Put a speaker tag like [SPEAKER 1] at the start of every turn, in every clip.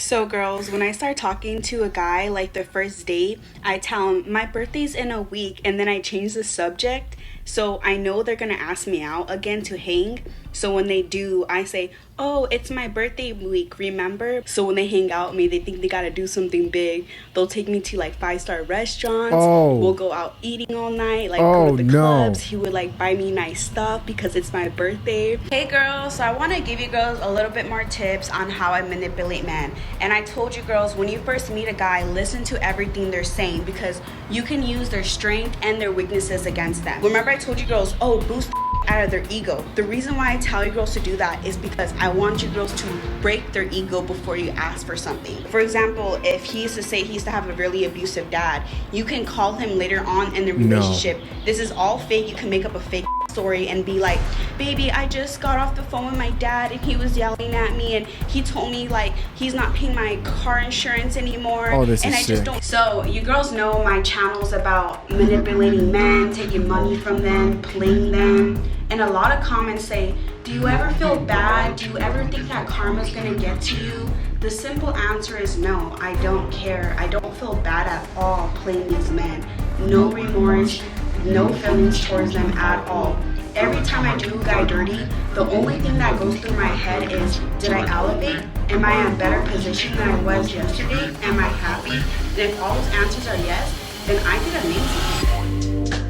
[SPEAKER 1] So girls, when I start talking to a guy like the first date, I tell him my birthday's in a week and then I change the subject. So I know they're gonna ask me out again to hang. So when they do, I say, oh, it's my birthday week, remember? So when they hang out with me, they think they gotta do something big. They'll take me to like 5-star restaurants. We'll go out eating all night, like go to the clubs. He would like buy me nice stuff because it's my birthday. Hey girls, so I wanna give you girls a little bit more tips on how I manipulate men. And I told you girls, when you first meet a guy, listen to everything they're saying because you can use their strength and their weaknesses against them. Remember I told you girls, oh, boost out of their ego. The reason why I tell you girls to do that is because I want you girls to break their ego before you ask for something. For example, if he used to say he used to have a really abusive dad, you can call him later on in the relationship. This is all fake. You can make up a fake story and be like, baby, I just got off the phone with my dad and he was yelling at me and he told me like he's not paying my car insurance anymore. And I just don't. So you girls know my channel's about manipulating men, taking money from them, playing them. And a lot of comments say, do you ever feel bad? Do you ever think that karma's gonna get to you? The simple answer is no, I don't care. I don't feel bad at all playing these men. No remorse, no feelings towards them at all. Every time I do a guy dirty, the only thing that goes through my head is, did I elevate? Am I in a better position than I was yesterday? Am I happy? And if all those answers are yes, then I did amazing.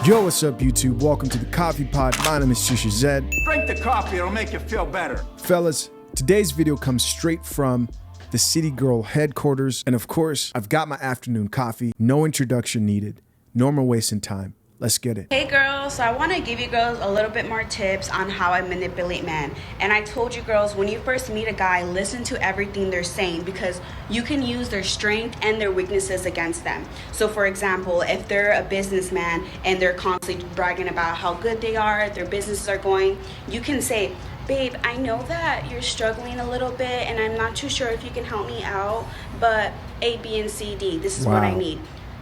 [SPEAKER 2] Yo, what's up, YouTube? Welcome to the Coffee Pot. My name is Shisha Zed.
[SPEAKER 3] Drink the coffee, it'll make you feel better.
[SPEAKER 2] Fellas, today's video comes straight from the City Girl headquarters. And of course, I've got my afternoon coffee. No introduction needed. No more wasting time. Let's get it.
[SPEAKER 1] Hey girls, so I want to give you girls a little bit more tips on how I manipulate men. And I told you girls, when you first meet a guy, listen to everything they're saying because you can use their strength and their weaknesses against them. So for example, if they're a businessman and they're constantly bragging about how good they are, their businesses are going, you can say, babe, I know that you're struggling a little bit and I'm not too sure if you can help me out, but A, B, and C, D, this is what I need.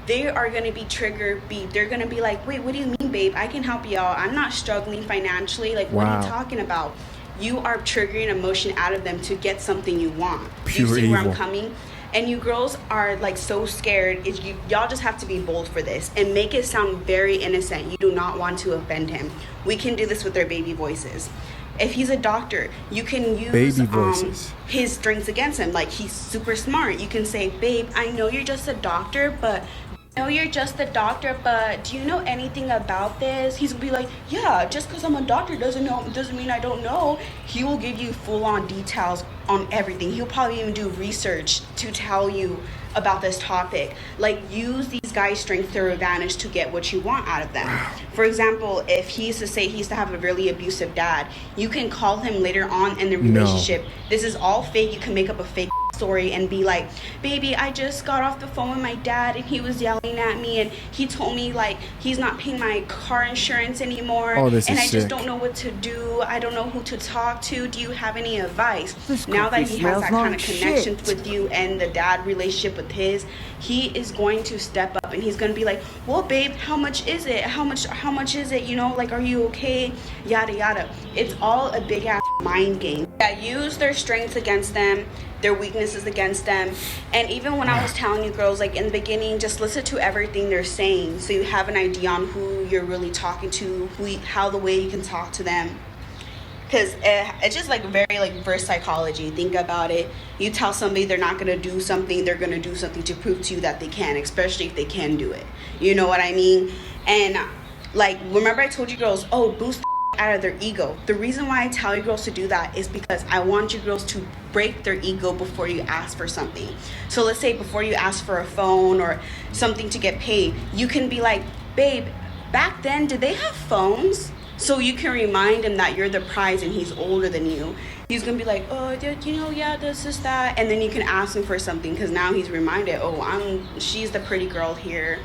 [SPEAKER 1] They are going to be triggered. They're going to be like, wait, what do you mean, babe? I can help you out. I'm not struggling financially. Like, what are you talking about? You are triggering emotion out of them to get something you want.
[SPEAKER 2] Pure
[SPEAKER 1] you see
[SPEAKER 2] evil.
[SPEAKER 1] where I'm coming? And you girls are like so scared. Y'all just have to be bold for this and make it sound very innocent. You do not want to offend him. We can do this with their baby voices. If he's a doctor, you can use his strengths against him. Like, he's super smart. You can say, babe, I know you're just a doctor, but do you know anything about this? He's gonna be like, yeah, just because I'm a doctor doesn't mean I don't know. He will give you full-on details on everything. He'll probably even do research to tell you about this topic. Like, use these guys' strengths to their advantage to get what you want out of them. For example, if he used to say he used to have a really abusive dad, you can call him later on in the relationship. This is all fake. You can make up a fake story and be like, baby, I just got off the phone with my dad and he was yelling at me and he told me like he's not paying my car insurance anymore and I just don't know what to do. I don't know who to talk to. Do you have any advice? Now that he has that kind of connection with you and the dad relationship with his, he is going to step up and he's going to be like, well, babe, how much is it? How much is it? You know, like, are you okay? Yada yada. It's all a big ass mind game. Yeah, use their strengths against them, their weaknesses against them. And even when I was telling you girls, like in the beginning, just listen to everything they're saying so you have an idea on who you're really talking to, how the way you can talk to them. Because it's just like very like reverse psychology. Think about it. You tell somebody they're not going to do something, they're going to do something to prove to you that they can, especially if they can do it. You know what I mean? And like, remember I told you girls, oh, boost out of their ego. The reason why I tell you girls to do that is because I want you girls to break their ego before you ask for something. So let's say before you ask for a phone or something to get paid, you can be like, babe, back then did they have phones? So you can remind him that you're the prize and he's older than you. He's gonna be like, oh, you know, yeah, this is that, and then you can ask him for something because now he's reminded, oh, she's the pretty girl here.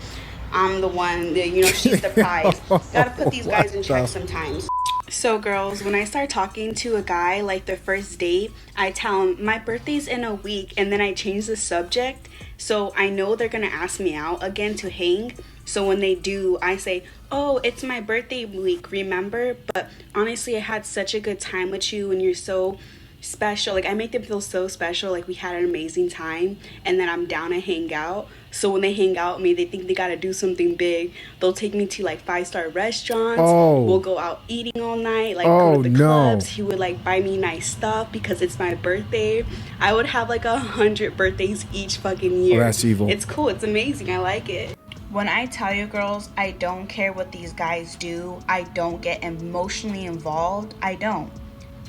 [SPEAKER 1] I'm the one that, you know, she's the prize. Gotta put these guys in check sometimes. So girls, when I start talking to a guy like the first date, I tell him my birthday's in a week and then I change the subject. So I know they're gonna ask me out again to hang. So when they do, I say, oh, it's my birthday week, remember? But honestly, I had such a good time with you and you're so special. Like, I make them feel so special, like we had an amazing time, and then I'm down to hang out. So when they hang out with me, they think they gotta do something big. They'll take me to like 5-star restaurants.
[SPEAKER 2] Oh.
[SPEAKER 1] We'll go out eating all night, like
[SPEAKER 2] Oh,
[SPEAKER 1] go to the
[SPEAKER 2] no.
[SPEAKER 1] clubs. He would like buy me nice stuff because it's my birthday. I would have like 100 birthdays each fucking year.
[SPEAKER 2] Oh, that's evil.
[SPEAKER 1] It's cool, it's amazing, I like it. When I tell you, girls, I don't care what these guys do. I don't get emotionally involved. I don't.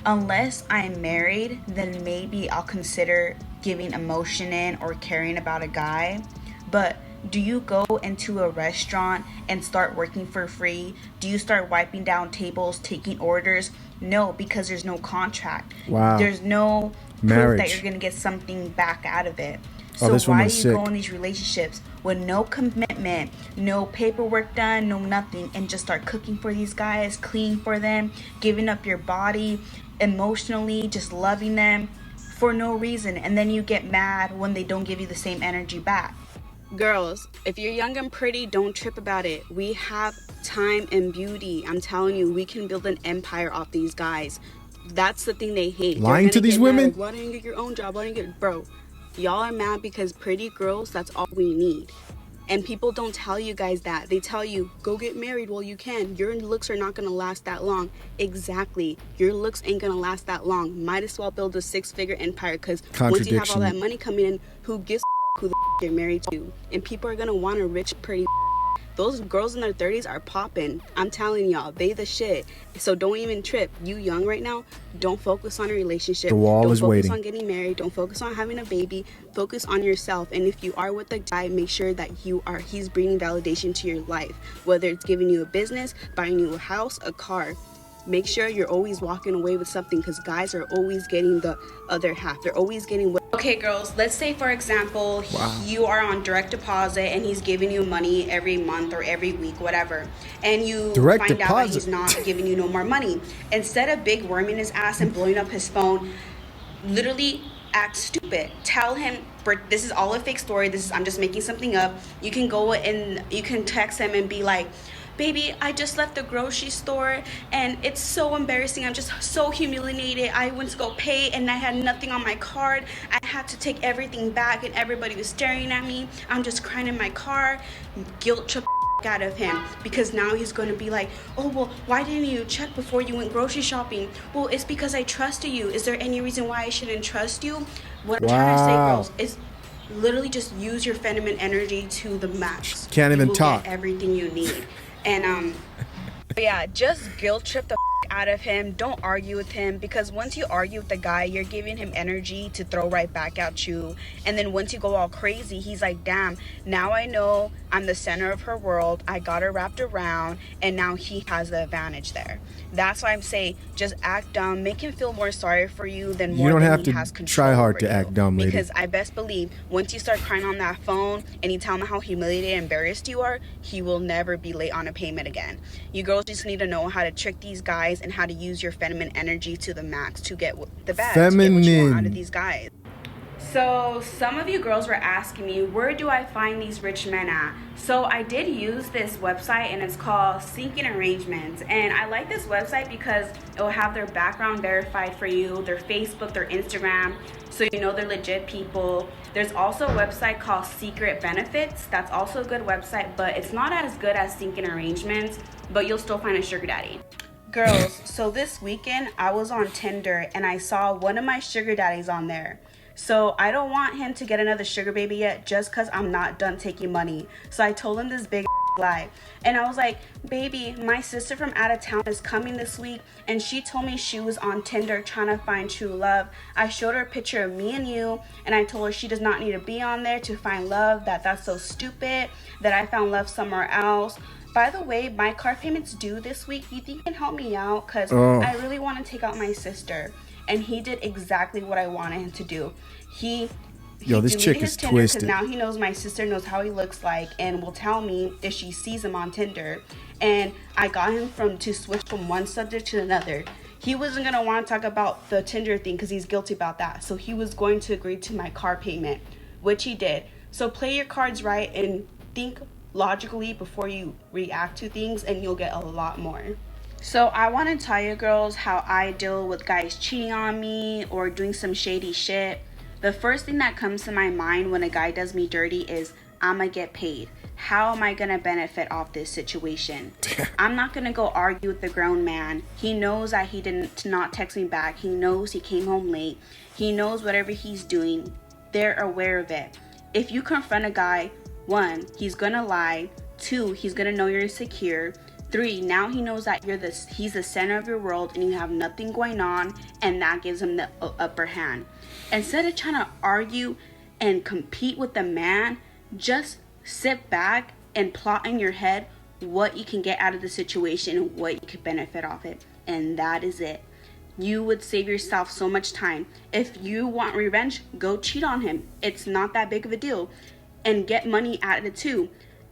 [SPEAKER 1] Unless I'm married, then maybe I'll consider giving emotion in or caring about a guy. But do you go into a restaurant and start working for free? Do you start wiping down tables, taking orders? No, because there's no contract.
[SPEAKER 2] Wow.
[SPEAKER 1] There's no
[SPEAKER 2] Marriage.
[SPEAKER 1] proof that you're going to get something back out of it.
[SPEAKER 2] Oh,
[SPEAKER 1] So
[SPEAKER 2] this
[SPEAKER 1] why do
[SPEAKER 2] woman's
[SPEAKER 1] you
[SPEAKER 2] sick.
[SPEAKER 1] go in these relationships with no commitment, no paperwork done, no nothing, and just start cooking for these guys, cleaning for them, giving up your body emotionally, just loving them for no reason, and then you get mad when they don't give you the same energy back? Girls, if you're young and pretty, don't trip about it. We have time and beauty. I'm telling you, we can build an empire off these guys. That's the thing they hate. They're
[SPEAKER 2] Lying to
[SPEAKER 1] gonna
[SPEAKER 2] these
[SPEAKER 1] get mad,
[SPEAKER 2] women?
[SPEAKER 1] like, why don't you get your own job? Why don't you get... Bro, y'all are mad because pretty girls, that's all we need. And people don't tell you guys that. They tell you, go get married while you can. Your looks are not going to last that long. Exactly. Your looks ain't going to last that long. Might as well build a 6-figure empire, because once you have all that money coming in, who gives who the you're married to? And people are going to want a rich, pretty. Those girls in their 30s are popping. I'm telling y'all, they the shit. So don't even trip. You young right now, don't focus on a relationship.
[SPEAKER 2] The wall
[SPEAKER 1] don't
[SPEAKER 2] is
[SPEAKER 1] focus
[SPEAKER 2] waiting.
[SPEAKER 1] on getting married. Don't focus on having a baby. Focus on yourself. And if you are with a guy, make sure that he's bringing validation to your life. Whether it's giving you a business, buying you a house, a car. Make sure you're always walking away with something, because guys are always getting the other half. They're always getting what. Okay, girls, let's say, for example, you are on direct deposit and he's giving you money every month or every week, whatever. And you
[SPEAKER 2] Direct
[SPEAKER 1] find out that
[SPEAKER 2] deposit.
[SPEAKER 1] he's not giving you no more money. Instead of big worming his ass and blowing up his phone, literally act stupid. Tell him, this is all a fake story. I'm just making something up. You can go and you can text him and be like, baby, I just left the grocery store and it's so embarrassing. I'm just so humiliated. I went to go pay and I had nothing on my card. I had to take everything back and everybody was staring at me. I'm just crying in my car. Guilt trip out of him, because now he's going to be like, oh, well, why didn't you check before you went grocery shopping? Well, it's because I trusted you. Is there any reason why I shouldn't trust you? What I'm trying to say, girls, is literally just use your feminine energy to the max.
[SPEAKER 2] Can't even
[SPEAKER 1] You will
[SPEAKER 2] talk.
[SPEAKER 1] get everything you need. And yeah, just guilt trip the out of him. Don't argue with him, because once you argue with the guy, you're giving him energy to throw right back at you. And then once you go all crazy, he's like, damn, now I know I'm the center of her world. I got her wrapped around, and now he has the advantage there. That's why I'm saying, just act dumb, make him feel more sorry for you than more
[SPEAKER 2] You don't
[SPEAKER 1] than
[SPEAKER 2] have
[SPEAKER 1] he
[SPEAKER 2] to
[SPEAKER 1] has control
[SPEAKER 2] try hard
[SPEAKER 1] over
[SPEAKER 2] to
[SPEAKER 1] you.
[SPEAKER 2] act dumb, lady.
[SPEAKER 1] Because I best believe once you start crying on that phone and you tell him how humiliated and embarrassed you are, he will never be late on a payment again. You girls just need to know how to trick these guys and how to use your feminine energy to the max to get the best, to get what you want out of these guys. So some of you girls were asking me, where do I find these rich men at? So I did use this website, and it's called Sinking Arrangements. And I like this website because it will have their background verified for you, their Facebook, their Instagram, so you know they're legit people. There's also a website called Secret Benefits. That's also a good website, but it's not as good as Sinking Arrangements, but you'll still find a sugar daddy. Girls, so this weekend I was on Tinder and I saw one of my sugar daddies on there. So I don't want him to get another sugar baby yet, just because I'm not done taking money. So I told him this big lie. And I was like, baby, my sister from out of town is coming this week, and she told me she was on Tinder trying to find true love. I showed her a picture of me and you, and I told her she does not need to be on there to find love, that's so stupid, that I found love somewhere else. By the way, my car payment's due this week. You think you can help me out? Because I really want to take out my sister. And he did exactly what I wanted him to do. He
[SPEAKER 2] this
[SPEAKER 1] deleted
[SPEAKER 2] chick
[SPEAKER 1] his
[SPEAKER 2] is
[SPEAKER 1] Tinder,
[SPEAKER 2] twisted.
[SPEAKER 1] because now he knows my sister knows how he looks like and will tell me if she sees him on Tinder. And I got him to switch from one subject to another. He wasn't going to want to talk about the Tinder thing because he's guilty about that. So he was going to agree to my car payment, which he did. So play your cards right and think logically before you react to things, and you'll get a lot more. So I want to tell you girls how I deal with guys cheating on me or doing some shady shit. The first thing that comes to my mind when a guy does me dirty is, I'ma get paid. How am I gonna benefit off this situation? I'm not gonna go argue with the grown man. He knows that he didn't not text me back. He knows he came home late. He knows whatever he's doing. They're aware of it. If you confront a guy, 1, he's gonna lie. 2, he's gonna know you're insecure. 3, now he knows that he's the center of your world and you have nothing going on, and that gives him the upper hand. Instead of trying to argue and compete with the man, just sit back and plot in your head what you can get out of the situation and what you could benefit off it. And that is it. You would save yourself so much time. If you want revenge, go cheat on him. It's not that big of a deal. And get money out of it too.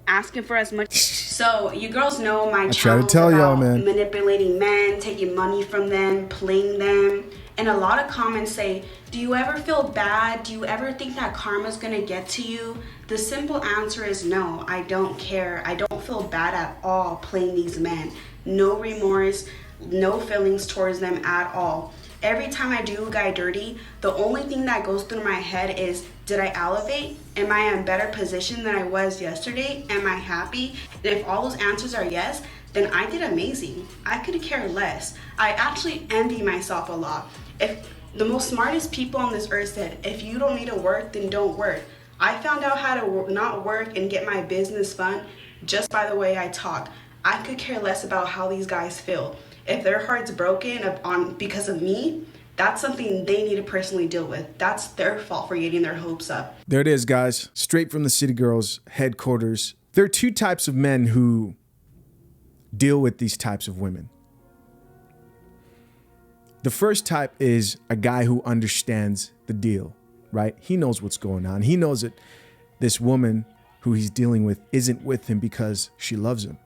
[SPEAKER 1] Asking for as much. So you girls know my channel about manipulating men, taking money from them, playing them. And a lot of comments say, do you ever feel bad? Do you ever think that karma's gonna get to you? The simple answer is no, I don't care. I don't feel bad at all playing these men. No remorse, no feelings towards them at all. Every time I do a guy dirty, the only thing that goes through my head is, did I elevate? Am I in a better position than I was yesterday? Am I happy? And if all those answers are yes, then I did amazing. I could care less. I actually envy myself a lot. If the most smartest people on this earth said, if you don't need to work, then don't work. I found out how to not work and get my business fun just by the way I talk. I could care less about how these guys feel. If their heart's broken because of me, that's something they need to personally deal with. That's their fault for getting their hopes up.
[SPEAKER 2] There it is, guys. Straight from the City Girls headquarters. There are 2 types of men who deal with these types of women. The first type is a guy who understands the deal, right? He knows what's going on. He knows that this woman who he's dealing with isn't with him because she loves him.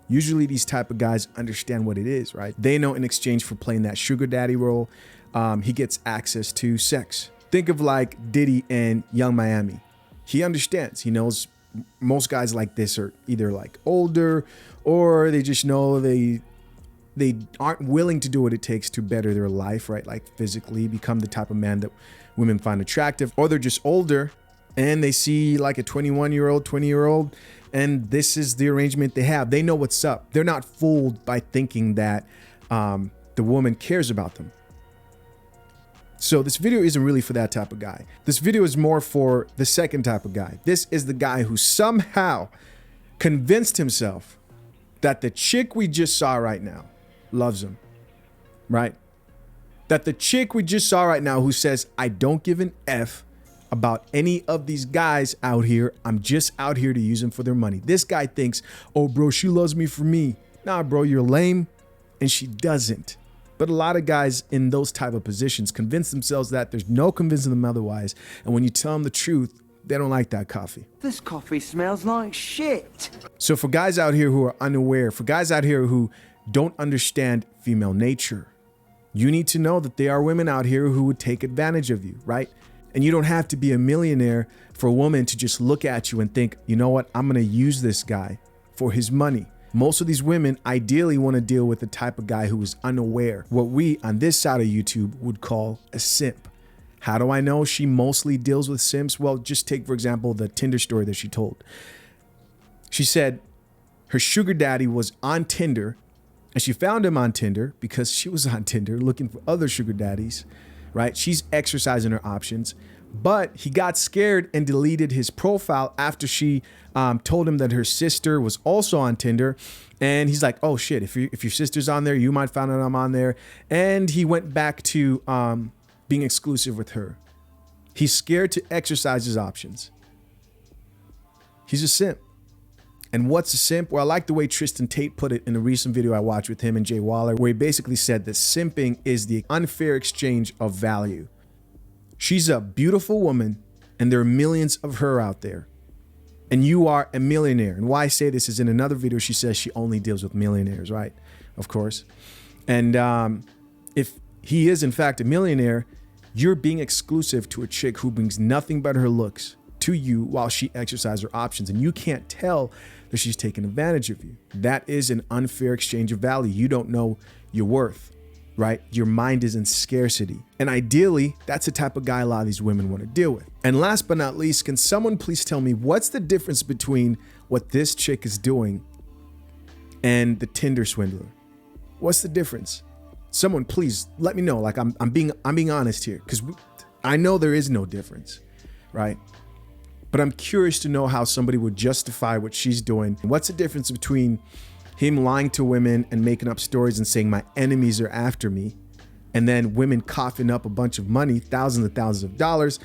[SPEAKER 2] Usually these type of guys understand what it is, right? They know in exchange for playing that sugar daddy role, he gets access to sex. Think of like Diddy and Young Miami. He understands. He knows most guys like this are either like older or they just know they aren't willing to do what it takes to better their life, right? Like physically become the type of man that women find attractive, or they're just older and they see like a 21-year-old, 20-year-old, and this is the arrangement they have. They know what's up. They're not fooled by thinking that the woman cares about them. So this video isn't really for that type of guy. This video is more for the second type of guy. This is the guy who somehow convinced himself that the chick we just saw right now loves him, right? That the chick we just saw right now who says, I don't give an F about any of these guys out here. I'm just out here to use them for their money. This guy thinks, oh, bro, she loves me for me. Nah, bro, you're lame. And she doesn't. But a lot of guys in those type of positions convince themselves that there's no convincing them otherwise. And when you tell them the truth, they don't like that coffee.
[SPEAKER 4] This coffee smells like shit.
[SPEAKER 2] So for guys out here who are unaware, for guys out here who don't understand female nature, you need to know that there are women out here who would take advantage of you, right? And you don't have to be a millionaire for a woman to just look at you and think, you know what, I'm going to use this guy for his money. Most of these women ideally want to deal with the type of guy who is unaware, what we on this side of YouTube would call a simp. How do I know she mostly deals with simps? Well, just take, for example, the Tinder story that she told. She said her sugar daddy was on Tinder, and she found him on Tinder because she was on Tinder looking for other sugar daddies, right? She's exercising her options, but he got scared and deleted his profile after she told him that her sister was also on Tinder. And he's like, oh shit, if your sister's on there, you might find out I'm on there. And he went back to being exclusive with her. He's scared to exercise his options. He's a simp. And what's a simp? Well, I like the way Tristan Tate put it in a recent video I watched with him and Jay Waller, where he basically said that simping is the unfair exchange of value. She's a beautiful woman, and there are millions of her out there. And you are a millionaire. And why I say this is in another video, she says she only deals with millionaires, right? Of course. And if he is, in fact, a millionaire, you're being exclusive to a chick who brings nothing but her looks to you while she exercises her options. And you can't tell that she's taking advantage of you. That is an unfair exchange of value. You don't know your worth, right? Your mind is in scarcity. And ideally, that's the type of guy a lot of these women want to deal with. And last but not least, can someone please tell me what's the difference between what this chick is doing and the Tinder swindler? What's the difference? Someone please let me know. Like I'm being honest here, because I know there is no difference, right? But I'm curious to know how somebody would justify what she's doing. What's the difference between him lying to women and making up stories and saying my enemies are after me, and then women coughing up a bunch of money, thousands and thousands of dollars,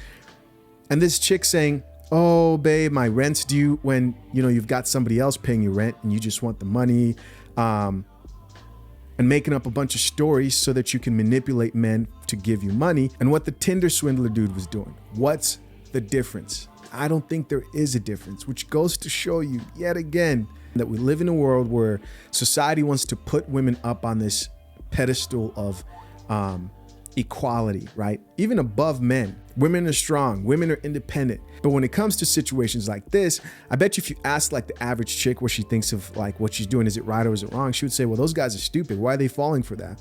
[SPEAKER 2] and this chick saying, oh babe, my rent's due, when you've got somebody else paying your rent and you just want the money, and making up a bunch of stories so that you can manipulate men to give you money. And what the Tinder swindler dude was doing. What's the difference? I don't think there is a difference, which goes to show you yet again that we live in a world where society wants to put women up on this pedestal of equality, right? Even above men. Women are strong, women are independent. But when it comes to situations like this, I bet you if you ask like the average chick what she thinks of like what she's doing, is it right or is it wrong? She would say, well, those guys are stupid. Why are they falling for that?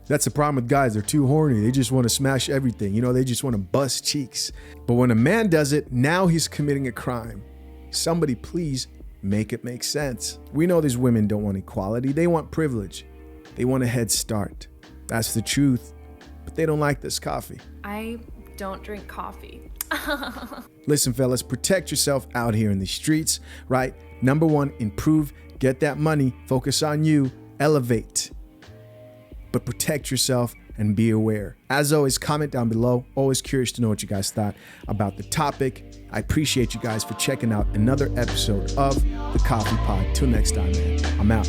[SPEAKER 2] That's the problem with guys. They're too horny. They just want to smash everything. They just want to bust cheeks. But when a man does it, now he's committing a crime. Somebody please make it make sense. We know these women don't want equality. They want privilege. They want a head start. That's the truth. But they don't like this coffee.
[SPEAKER 5] I don't drink coffee.
[SPEAKER 2] Listen, fellas, protect yourself out here in the streets, right? Number one, improve, get that money, focus on you, elevate. But protect yourself and be aware. As always, comment down below. Always curious to know what you guys thought about the topic. I appreciate you guys for checking out another episode of The Coffee Pod. Till next time, man. I'm out.